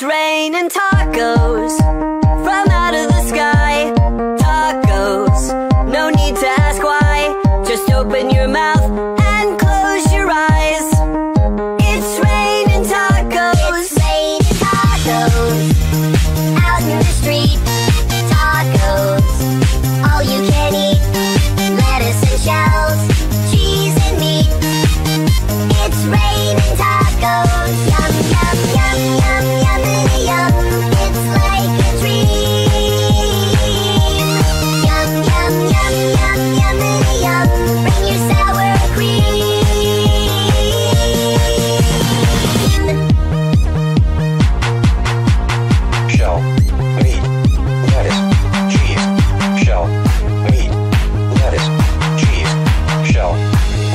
raining tacos from out of the sky. Tacos, no need to ask why. Just open your mouth and close your eyes. It's raining tacos. It's raining tacos out in the street. Tacos, all you can eat. Lettuce and shells, cheese and meat. It's raining tacos. Yum, yum, yum, yum, yummity yum. It's like a dream. Yum, yum, yum, yum, yummity yum. Bring your sour cream. Shell, meat, lettuce, cheese. Shell, meat, lettuce, cheese. Shell,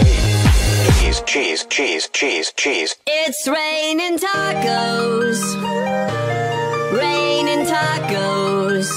meat, cheese, cheese, cheese, cheese. It's raining tacos. Raining tacos.